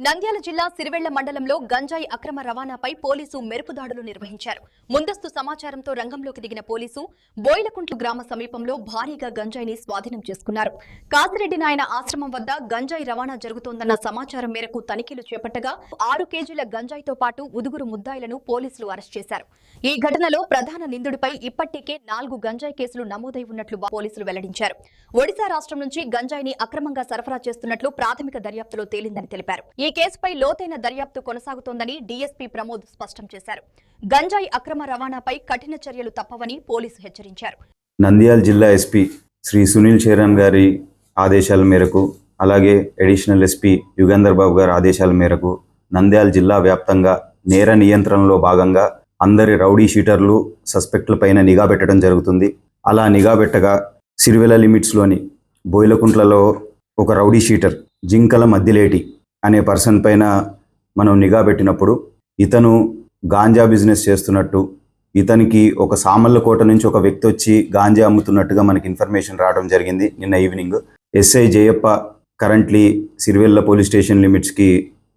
నంద్యాల జిల్లా సిరివెళ్ల మండలంలో గంజాయి అక్రమ రవాణాపై పోలీసు మెరుపు దాడులు నిర్వహించారు. ముందస్తు సమాచారంతో రంగంలోకి దిగిన పోలీసు బోయిలకుంట్ల గ్రామ సమీపంలో భారీగా గంజాయిని స్వాధీనం చేసుకున్నారు. కాసిరెడ్డి నాయన ఆశ్రమం వద్ద గంజాయి రవాణా జరుగుతోందన్న సమాచారం మేరకు తనిఖీలు చేపట్టగా 6 కేజీల గంజాయితో పాటు ఉదుగురు ముద్దాయిలను పోలీసులు అరెస్ట్ చేశారు. ఈ ఘటనలో ప్రధాన నిందితుడిపై ఇప్పటికే 4 గంజాయి కేసులు నమోదై ఉన్నట్లు పోలీసులు వెల్లడించారు. ఒడిశా రాష్ట్రం నుంచి గంజాయిని అక్రమంగా సరఫరా చేస్తున్నట్లు ప్రాథమిక దర్యాప్తులో తేలిందని తెలిపారు. ఈ కేసుపై లోతైన దర్యాప్తు కొనసాగుతోందని డీఎస్పీ ప్రమోద్ స్పష్టం చేశారు. గంజాయి అక్రమ రవాణాపై కఠిన చర్యలు తప్పవని పోలీసు హెచ్చరించారు. నంద్యాల జిల్లా ఎస్పీ శ్రీ సునీల్ చరణ్ గారి ఆదేశాల మేరకు, అలాగే అడిషనల్ ఎస్పీ యుగంధర్ బాబు గారి ఆదేశాల మేరకు నంద్యాల జిల్లా వ్యాప్తంగా నేర నియంత్రణలో భాగంగా అందరి రౌడీ షీటర్లు సస్పెక్టుల పైన నిఘా పెట్టడం జరుగుతుంది. అలా నిఘా పెట్టగా సిరివెల లిమిట్స్లోని బోయిలకుంట్లలో ఒక రౌడీ షీటర్ జింకల మద్దిలేటి అనే పర్సన్ పైన మనం నిఘా పెట్టినప్పుడు ఇతను గాంజా బిజినెస్ చేస్తున్నట్టు, ఇతనికి ఒక సామర్లకోట నుంచి ఒక వ్యక్తి వచ్చి గాంజా అమ్ముతున్నట్టుగా మనకి ఇన్ఫర్మేషన్ రావడం జరిగింది నిన్న evening. SI Jayappa currently Sirivella police station లిమిట్స్కి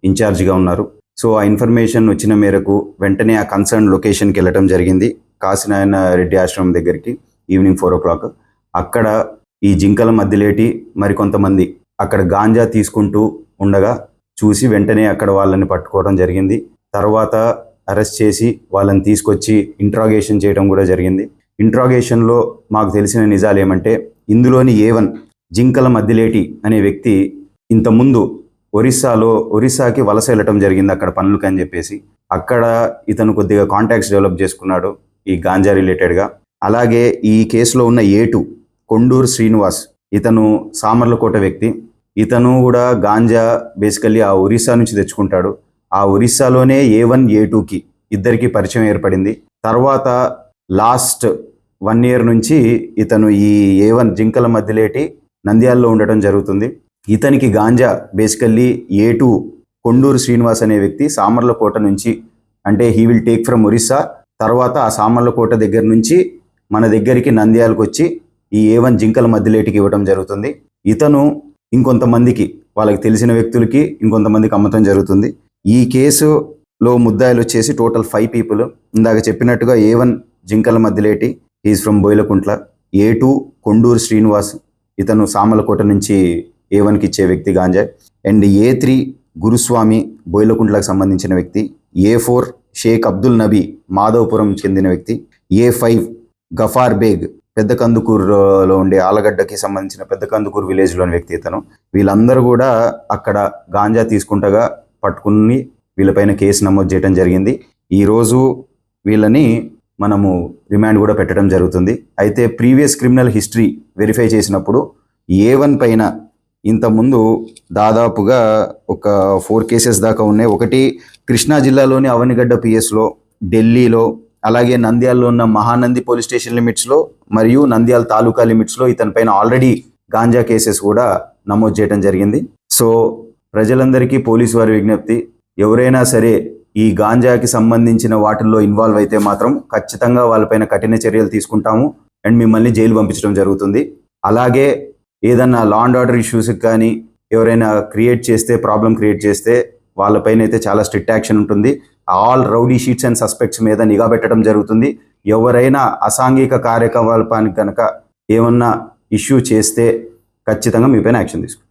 ఇన్ఛార్జిగా ఉన్నారు. సో ఆ ఇన్ఫర్మేషన్ వచ్చిన మేరకు వెంటనే ఆ కన్సర్న్ లొకేషన్కి వెళ్ళటం జరిగింది, కాశీనారాయణ రెడ్డి ఆశ్రమం దగ్గరికి ఈవినింగ్ 4 o'clock. అక్కడ ఈ జింకల మద్దిలేటి మరికొంతమంది అక్కడ గాంజా తీసుకుంటూ ఉండగా చూసి వెంటనే అక్కడ వాళ్ళని పట్టుకోవడం జరిగింది. తర్వాత అరెస్ట్ చేసి వాళ్ళని తీసుకొచ్చి ఇంట్రాగేషన్ చేయడం కూడా జరిగింది. ఇంట్రాగేషన్లో మాకు తెలిసిన నిజాలు ఏమంటే, ఇందులోని A1 జింకల మద్దిలేటి అనే వ్యక్తి ఇంతకుముందు ఒరిస్సాకి వలస వెళ్ళటం జరిగింది అక్కడ పనులకి అని చెప్పేసి. అక్కడ ఇతను కొద్దిగా కాంటాక్ట్స్ డెవలప్ చేసుకున్నాడు ఈ గాంజా రిలేటెడ్గా. అలాగే ఈ కేసులో ఉన్న A2 కొండూరు శ్రీనివాస్, ఇతను సామర్లకోట వ్యక్తి. ఇతను కూడా గాంజా బేసికల్లీ ఆ ఒరిస్సా నుంచి తెచ్చుకుంటాడు. ఆ ఒరిస్సాలోనే A1 A2కి ఇద్దరికి పరిచయం ఏర్పడింది. తర్వాత లాస్ట్ 1 year నుంచి ఇతను ఈ A1 జింకల మద్దిలేటి నంద్యాలలో ఉండటం జరుగుతుంది. ఇతనికి గాంజా బేసికల్లీ A2 కొండూరు శ్రీనివాస్ అనే వ్యక్తి సామర్లకోట నుంచి, అంటే he will take from Orissa, తర్వాత ఆ సామర్లకోట దగ్గర నుంచి మన దగ్గరికి నంద్యాలకు వచ్చి ఈ A1 జింకల మద్దిలేటికి ఇవ్వడం జరుగుతుంది. ఇతను ఇంకొంతమందికి, వాళ్ళకి తెలిసిన వ్యక్తులకి ఇంకొంతమందికి అమ్మటం జరుగుతుంది. ఈ కేసులో ముద్దాయిలు వచ్చేసి టోటల్ 5 people. ఇందాక చెప్పినట్టుగా A1 Jinkala Maddileti, is from Boyalakuntla. A2 Konduru Srinivas, ఇతను సామలకోట నుంచి A1కి ఇచ్చే వ్యక్తి గాంజా. అండ్ A3 గురుస్వామి, బోయిలకుంట్లకు సంబంధించిన వ్యక్తి. A4 షేక్ అబ్దుల్ నబీ, మాధవపురం చెందిన వ్యక్తి. A5 గఫార్ బేగ్, పెద్ద కందుకూరులో ఉండే ఆలగడ్డకి సంబంధించిన పెద్ద కందుకూరు విలేజ్లోని వ్యక్తి ఇతను. వీళ్ళందరూ కూడా అక్కడ గాంజా తీసుకుంటగా పట్టుకుని వీళ్ళపైన కేసు నమోదు చేయడం జరిగింది. ఈరోజు వీళ్ళని మనము రిమాండ్ కూడా పెట్టడం జరుగుతుంది. అయితే ప్రీవియస్ క్రిమినల్ హిస్టరీ వెరిఫై చేసినప్పుడు A1 పైన ఇంతకుముందు దాదాపుగా ఒక 4 cases దాకా ఉన్నాయి. ఒకటి కృష్ణా జిల్లాలోని అవనిగడ్డ పిఎస్లో, ఢిల్లీలో, అలాగే నంద్యాలలో ఉన్న మహానంది పోలీస్ స్టేషన్ లిమిట్స్లో మరియు నంద్యాల తాలూకా లిమిట్స్లో ఇతని పైన ఆల్రెడీ గాంజా కేసెస్ కూడా నమోదు చేయడం జరిగింది. సో ప్రజలందరికీ పోలీసు వారి విజ్ఞప్తి, ఎవరైనా సరే ఈ గాంజాకి సంబంధించిన వాటిల్లో ఇన్వాల్వ్ అయితే మాత్రం ఖచ్చితంగా వాళ్ళపైన కఠిన చర్యలు తీసుకుంటాము అండ్ మిమ్మల్ని జైలు పంపించడం జరుగుతుంది. అలాగే ఏదన్నా లా అండ్ ఆర్డర్ ఇష్యూస్కి కానీ ఎవరైనా ప్రాబ్లం క్రియేట్ చేస్తే వాళ్ళపైన అయితే చాలా స్ట్రిక్ట్ యాక్షన్ ఉంటుంది. All rowdy sheets and suspects మీద నిఘా పెట్టడం జరుగుతుంది. ఎవరైనా అసాంఘిక కార్యకలాపానికి కనుక ఏమన్నా ఇష్యూ చేస్తే ఖచ్చితంగా మీపైన యాక్షన్ తీసుకుంటాం.